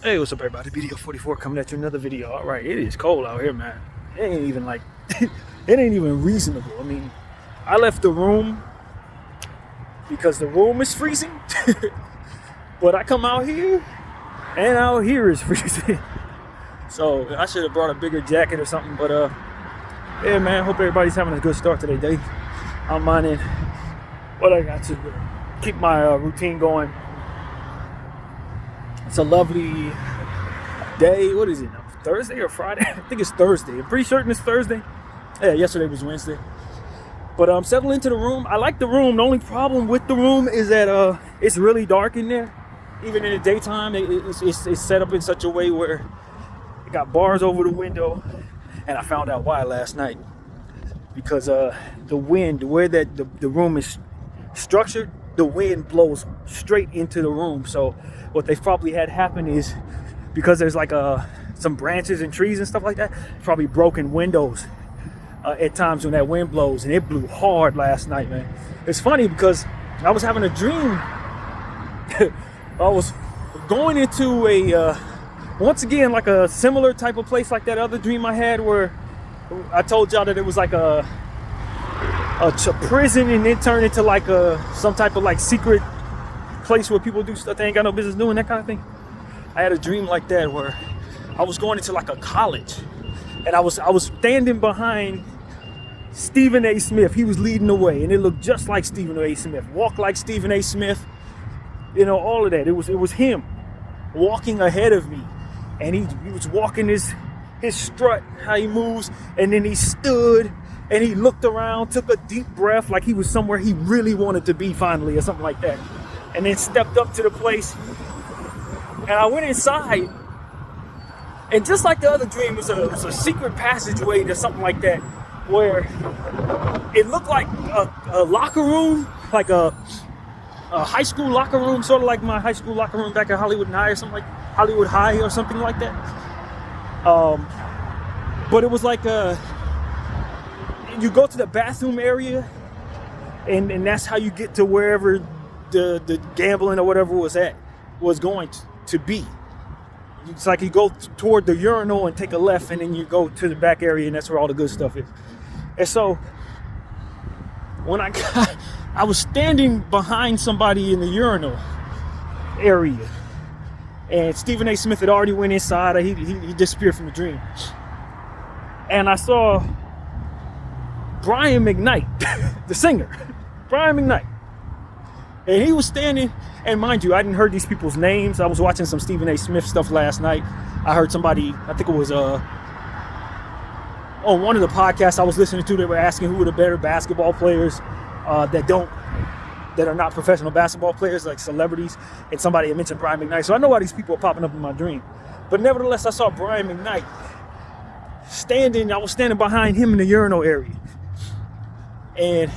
Hey, what's up, everybody? BDF 44 coming at you another video. All right, it is cold out here, man. It ain't even like, it ain't even reasonable. I mean, I left the room because the room is freezing, but I come out here and out here is freezing. So I should have brought a bigger jacket or something, but yeah, man, hope everybody's having a good start to their day. I'm minding what I got to keep my routine going. It's a lovely day. What is it now? Thursday or Friday? I think it's Thursday. I'm pretty certain it's Thursday. Yeah, yesterday was Wednesday. But I'm settling into the room. I like the room. The only problem with the room is that it's really dark in there. Even in the daytime, it's set up in such a way where it got bars over the window. And I found out why last night. Because the wind, where the room is structured, the wind blows straight into the room. So what they probably had happen is, because there's like some branches and trees and stuff like that, probably broken windows at times when that wind blows, and it blew hard last night, man. It's funny because I was having a dream. I was going into a once again like a similar type of place like that other dream I had, where I told y'all that it was like a prison, and it turned into like some type of like secret place where people do stuff they ain't got no business doing, that kind of thing. I had a dream like that where I was going into like a college, and I was standing behind Stephen A. Smith. He was leading the way, and it looked just like Stephen A. Smith, walked like Stephen A. Smith, you know, all of that. It was him walking ahead of me, and he was walking his strut, how he moves, and then he stood and he looked around, took a deep breath like he was somewhere he really wanted to be finally, or something like that, and then stepped up to the place. And I went inside, and just like the other dream, it was a secret passageway to something like that, where it looked like a locker room, like a high school locker room, sort of like my high school locker room back at Hollywood High, or something like Hollywood High or something like that. But it was like you go to the bathroom area, and that's how you get to wherever the gambling or whatever was going to be. It's like you go toward the urinal and take a left, and then you go to the back area, and that's where all the good stuff is. And so when I was standing behind somebody in the urinal area, and Stephen A. Smith had already went inside. He disappeared from the dream, and I saw Brian McKnight, the singer, Brian McKnight. And he was standing, and mind you, I hadn't heard these people's names. I was watching some Stephen A. Smith stuff last night. I heard somebody, I think it was on one of the podcasts I was listening to, they were asking who were the better basketball players that are not professional basketball players, like celebrities. And somebody had mentioned Brian McKnight. So I know why these people are popping up in my dream. But nevertheless, I saw Brian McKnight standing. I was standing behind him in the urinal area. And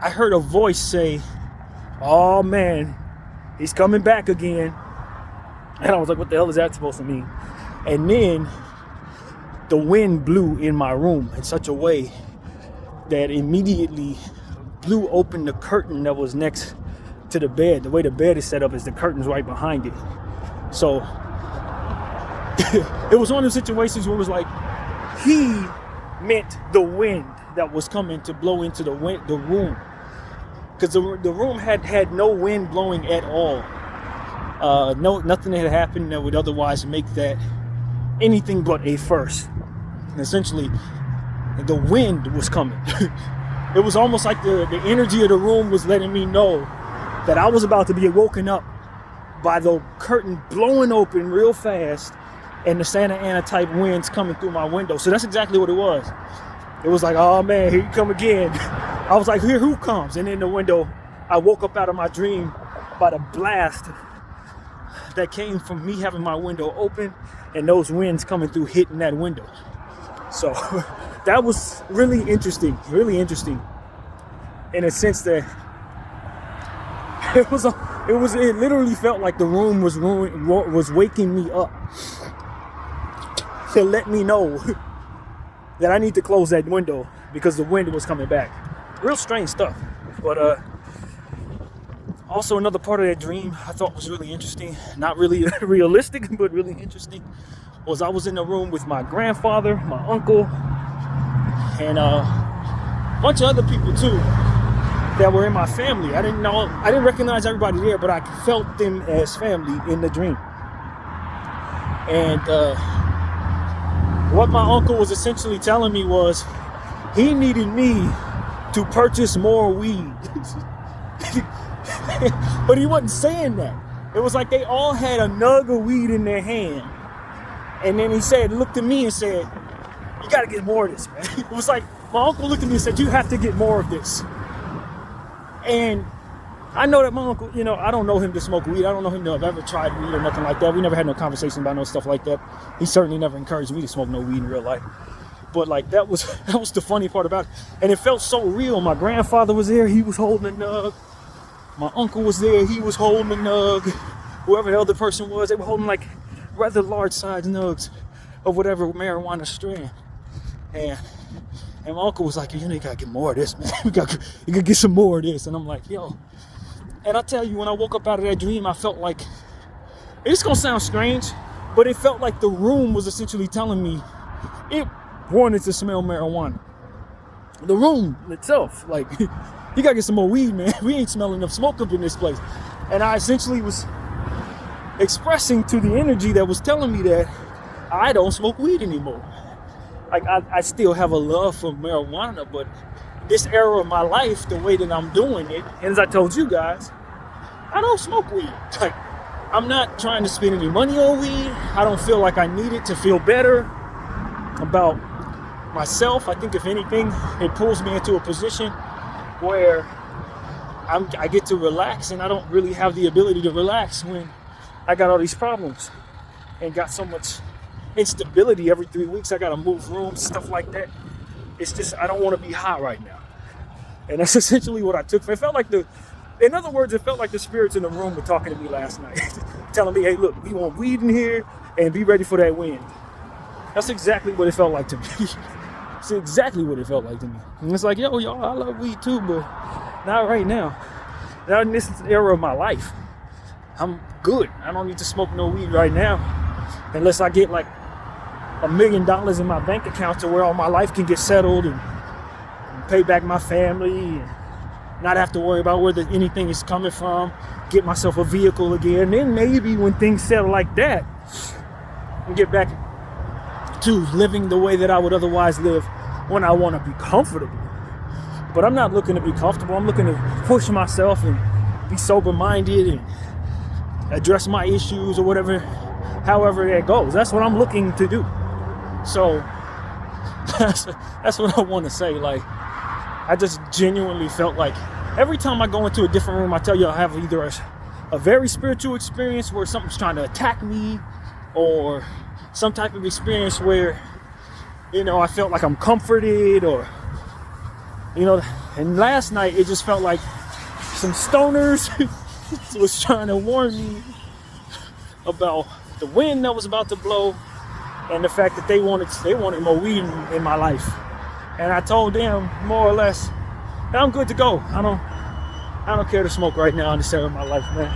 I heard a voice say, "Oh man, he's coming back again." And I was like, what the hell is that supposed to mean? And then the wind blew in my room in such a way that immediately blew open the curtain that was next to the bed. The way the bed is set up is the curtain's right behind it. So it was one of those situations where it was like he meant the wind that was coming to blow into the room. Because the room had no wind blowing at all. Nothing had happened that would otherwise make that anything but a first. And essentially, the wind was coming. It was almost like the energy of the room was letting me know that I was about to be woken up by the curtain blowing open real fast and the Santa Ana type winds coming through my window. So that's exactly what it was. It was like, oh man, here you come again. I was like, here, who comes? And in the window, I woke up out of my dream by the blast that came from me having my window open and those winds coming through hitting that window. So that was really interesting in a sense that it literally felt like the room was waking me up to let me know that I need to close that window because the wind was coming back. Real strange stuff. But Also, another part of that dream I thought was really interesting, not really realistic, but really interesting, was I was in the room with my grandfather, my uncle, and a bunch of other people too that were in my family. I didn't recognize everybody there, but I felt them as family in the dream. And what my uncle was essentially telling me was he needed me to purchase more weed. But he wasn't saying that. It was like they all had a nug of weed in their hand. And then he looked at me and said, you gotta get more of this, man. It was like my uncle looked at me and said, you have to get more of this. And I know that my uncle, I don't know him to smoke weed. I don't know him to have ever tried weed or nothing like that. We never had no conversation about no stuff like that. He certainly never encouraged me to smoke no weed in real life. But like that was the funny part about it. And it felt so real. My grandfather was there, he was holding a nug. My uncle was there, he was holding a nug. Whoever the other person was, they were holding like rather large sized nugs of whatever marijuana strand. And my uncle was like, you gotta get more of this, man. You gotta get some more of this. And I'm like, yo. And I tell you, when I woke up out of that dream, I felt like, it's gonna sound strange, but it felt like the room was essentially telling me it wanted to smell marijuana. The room itself, like, you gotta get some more weed, man. We ain't smelling enough smoke up in this place. And I essentially was expressing to the energy that was telling me that I don't smoke weed anymore. Like, I still have a love for marijuana, but this era of my life, the way that I'm doing it, and as I told you guys, I don't smoke weed. Like, I'm not trying to spend any money on weed. I don't feel like I need it to feel better about myself. I think if anything, it pulls me into a position where I get to relax, and I don't really have the ability to relax when I got all these problems and got so much instability every 3 weeks. I gotta move rooms, stuff like that. It's just, I don't want to be high right now. And that's essentially what I took. It felt like in other words, it felt like the spirits in the room were talking to me last night, telling me, hey, look, we want weed in here and be ready for that wind. That's exactly what it felt like to me. It's exactly what it felt like to me. And it's like, yo, y'all, I love weed too, but not right now. Not in this era of my life. I'm good. I don't need to smoke no weed right now. Unless I get like $1 million in my bank account to where all my life can get settled and pay back my family and not have to worry about where anything is coming from, get myself a vehicle again. Then maybe when things settle like that, and get back to living the way that I would otherwise live when I want to be comfortable. But I'm not looking to be comfortable. I'm looking to push myself and be sober-minded and address my issues or whatever, however that goes. That's what I'm looking to do. So that's what I want to say. Like, I just genuinely felt like every time I go into a different room, I tell you I have either a very spiritual experience where something's trying to attack me, or some type of experience where, I felt like I'm comforted, or, and last night it just felt like some stoners was trying to warn me about the wind that was about to blow and the fact that they wanted more weed in my life. And I told them more or less that I'm good to go. I don't care to smoke right now in this era of my life, man.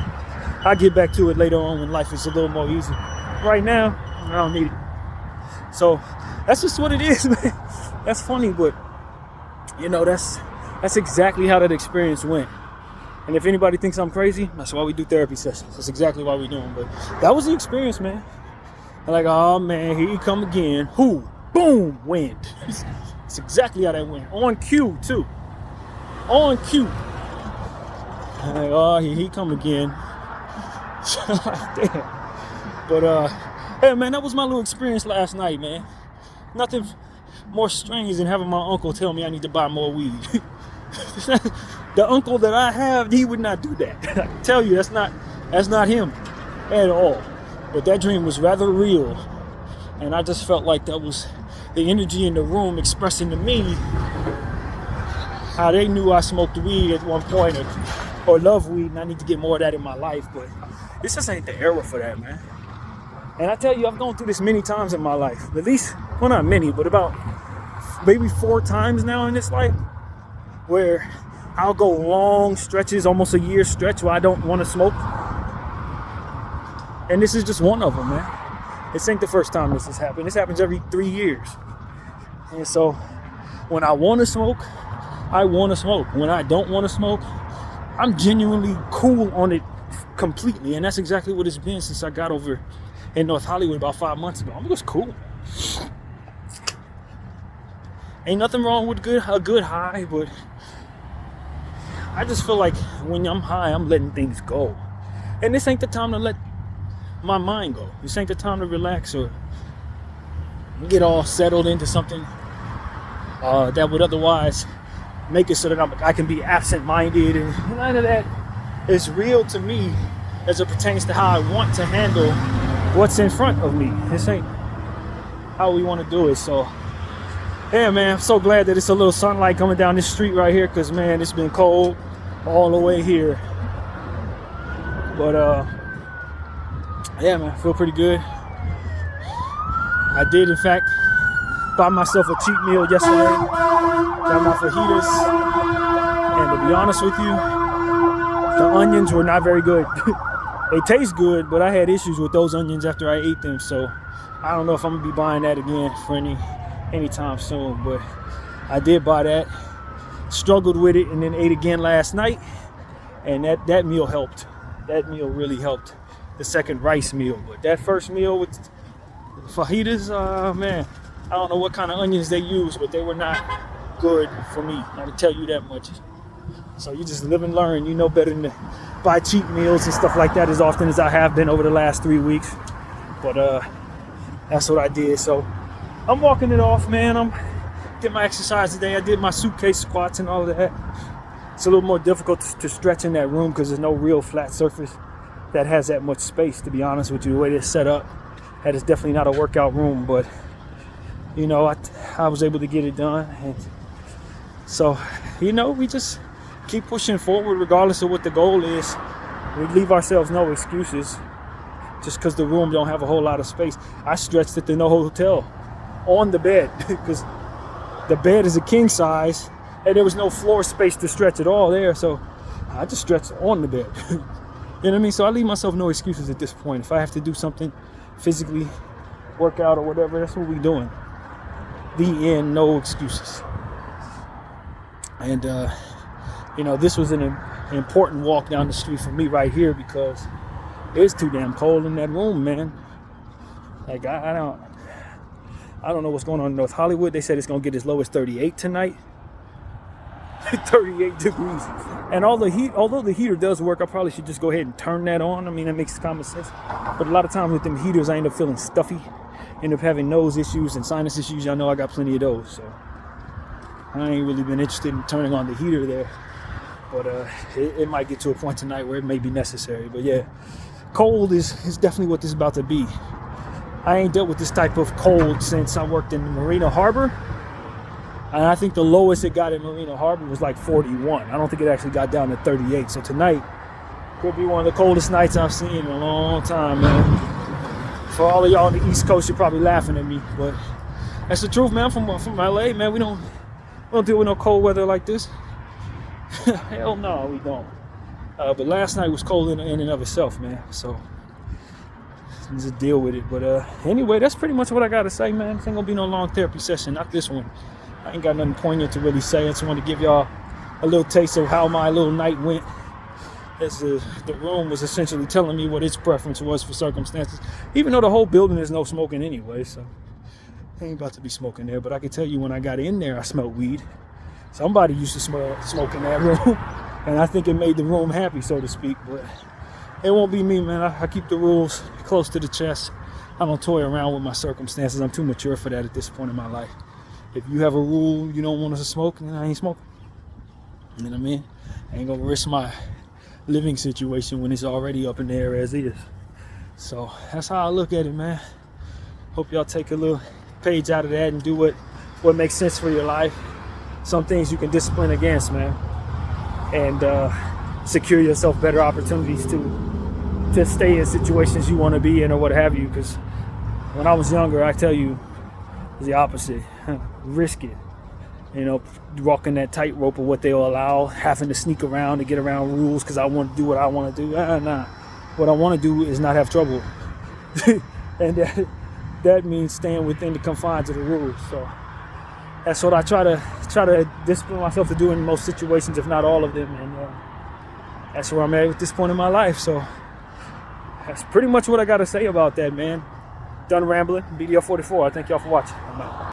I'll get back to it later on when life is a little more easy. Right now, I don't need it. So that's just what it is, man. That's funny, but that's exactly how that experience went. And if anybody thinks I'm crazy, that's why we do therapy sessions. That's exactly why we do them. But that was the experience, man. I'm like, oh man, here you come again. Who? Boom, wind. It's exactly how that went. On cue, too. On cue. I'm like, oh, here he come again. Damn. But, hey, man, that was my little experience last night, man. Nothing more strange than having my uncle tell me I need to buy more weed. The uncle that I have, he would not do that. I can tell you, that's not him at all. But that dream was rather real. And I just felt like that was the energy in the room expressing to me how they knew I smoked weed at one point or love weed, and I need to get more of that in my life. But this just ain't the era for that, man. And I tell you, I've gone through this many times in my life. At least, well, not many, but about maybe 4 times now in this life, where I'll go long stretches, almost a year stretch, where I don't want to smoke. And this is just one of them, man. This ain't the first time this has happened. This happens every 3 years. And so when I want to smoke, I want to smoke. When I don't want to smoke, I'm genuinely cool on it completely. And that's exactly what it's been since I got over in North Hollywood about 5 months ago. I'm just cool. Ain't nothing wrong with a good high, but I just feel like when I'm high, I'm letting things go. And this ain't the time to let my mind go. This ain't the time to relax or get all settled into something that would otherwise make it so that I can be absent-minded, and none of that is real to me as it pertains to how I want to handle what's in front of me. This ain't how we want to do it. So yeah, man, I'm so glad that it's a little sunlight coming down this street right here, because man, it's been cold all the way here. But yeah, man, I feel pretty good. I did in fact buy myself a cheat meal yesterday. Got my fajitas, and to be honest with you, the onions were not very good. They taste good, but I had issues with those onions after I ate them, so I don't know if I'm gonna be buying that again for anytime soon. But I did buy that, struggled with it, and then ate again last night, and that meal helped. That meal really helped. The second rice meal, but that first meal with fajitas, man, I don't know what kind of onions they use, but they were not good for me. I can tell you that much. So you just live and learn. You know better than to buy cheap meals and stuff like that as often as I have been over the last 3 weeks. But that's what I did. So I'm walking it off, man. I'm getting my exercise today. I did my suitcase squats and all of that. It's a little more difficult to stretch in that room because there's no real flat surface that has that much space, to be honest with you. The way it's set up, that is definitely not a workout room, but you know, I was able to get it done. And so, you know, we just keep pushing forward regardless of what the goal is. We leave ourselves no excuses just because the room don't have a whole lot of space. I stretched at the No Hotel on the bed because the bed is a king size and there was no floor space to stretch at all there, so I just stretched on the bed. You know what I mean? So I leave myself no excuses at this point. If I have to do something physically, work out or whatever, that's what we're doing. The end, no excuses. And you know, this was an important walk down the street for me right here because it's too damn cold in that room, man. Like I don't know what's going on in North Hollywood. They said it's gonna get as low as 38 tonight. 38 degrees. And although the heater does work, I probably should just go ahead and turn that on. I mean, that makes common sense. But a lot of times with them heaters, I end up feeling stuffy. End up having nose issues and sinus issues. Y'all know I got plenty of those. So I ain't really been interested in turning on the heater there. But it might get to a point tonight where it may be necessary. But yeah, cold is definitely what this is about to be. I ain't dealt with this type of cold since I worked in Marina Harbor. And I think the lowest it got in Marina Harbor was like 41. I don't think it actually got down to 38. So tonight could be one of the coldest nights I've seen in a long time, man. For all of y'all on the East Coast, you're probably laughing at me, but that's the truth, man. From LA, man, we don't deal with no cold weather like this. Hell no, we don't. But last night was cold in and of itself, man. So just deal with it. But anyway, that's pretty much what I gotta say, man. This ain't gonna be no long therapy session, not this one. I ain't got nothing poignant to really say. I just want to give y'all a little taste of how my little night went. As the room was essentially telling me what its preference was for circumstances. Even though the whole building is no smoking anyway, so I ain't about to be smoking there. But I can tell you when I got in there, I smelled weed. Somebody used to smell smoke in that room. And I think it made the room happy, so to speak. But it won't be me, man. I keep the rules close to the chest. I don't toy around with my circumstances. I'm too mature for that at this point in my life. If you have a rule you don't want us to smoke, then I ain't smoking. You know what I mean? I ain't gonna risk my living situation when it's already up in the air as is. So that's how I look at it, man. Hope y'all take a little page out of that and do what makes sense for your life. Some things you can discipline against, man, and secure yourself better opportunities to stay in situations you want to be in or what have you. Because when I was younger, I tell you, it's the opposite. Risk it. You know, walking that tightrope of what they'll allow, having to sneak around to get around rules because I want to do what I want to do. Nah. What I want to do is not have trouble. And that means staying within the confines of the rules. So that's what I try to discipline myself to do in most situations, if not all of them. And that's where I'm at this point in my life. So that's pretty much what I got to say about that, man. Done rambling. BDF 44. I thank y'all for watching. I'm out.